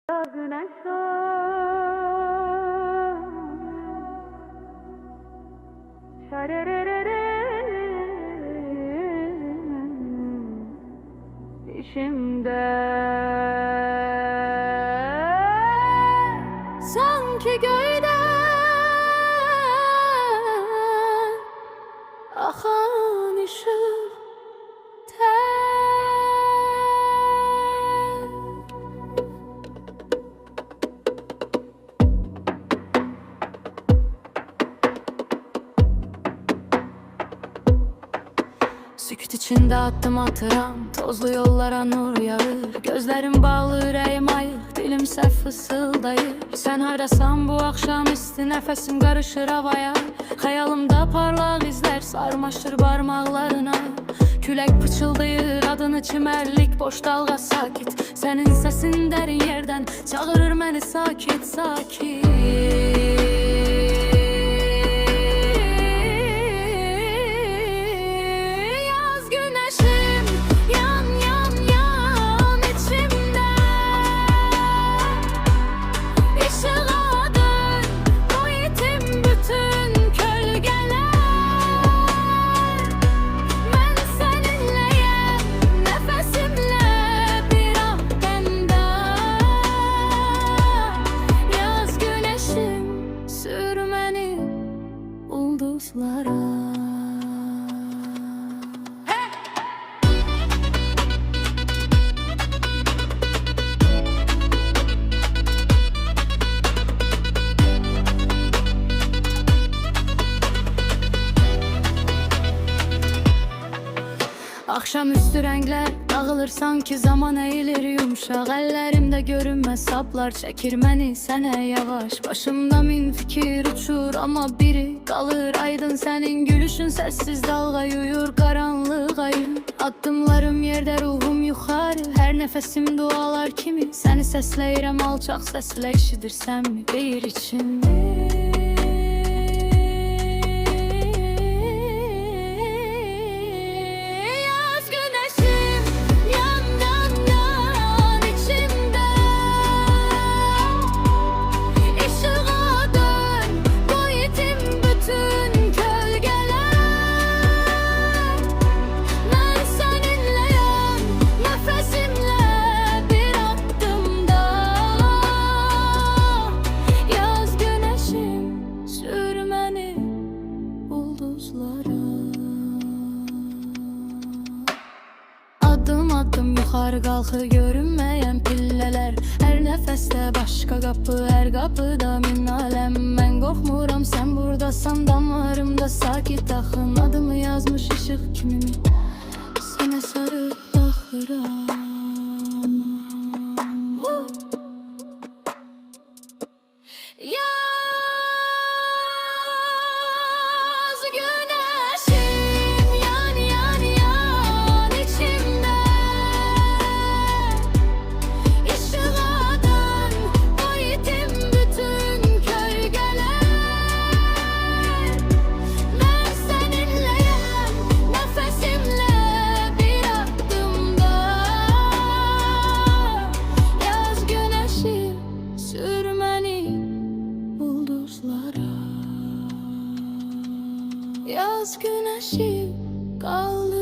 Güneş içimde sanki göyden akan ışık sükut içinde attım atıram, tozlu yollara nur yağır. Gözlerim bağlı, yüreğim ayık, dilimse fısıldayır. Sen harasan bu akşamüstü, nefesim karışır havaya. Hayalımda parlak izler sarmaşır parmaklarına. Külək pıçıldayır adını çimerlik, boş dalga sakit. Senin sesin derin yerden çağırır beni sakit sakit. Akşamüstü renkler dağılır sanki zaman eğilir yumuşak. Ellerimde görünmez saplar çekir beni sene yavaş. Başımda min fikir uçur ama biri kalır aydın. Senin gülüşün sessiz dalga yuyur karanlık ayın. Adımlarım yerde ruhum yukarı, her nefesim dualar kimi. Seni sesleyirem alçak sesle eşidirsen mi bir içinde. Adım adım yukarı kalkır görünmeyen pilleler. Her nefeste başka kapı, her kapıda min alem. Ben korkmuram sen buradasan, damarımda sakit akın. Adımı yazmış ışık kimimi, sana sarıp bakıram. Yaz güneşi kaldı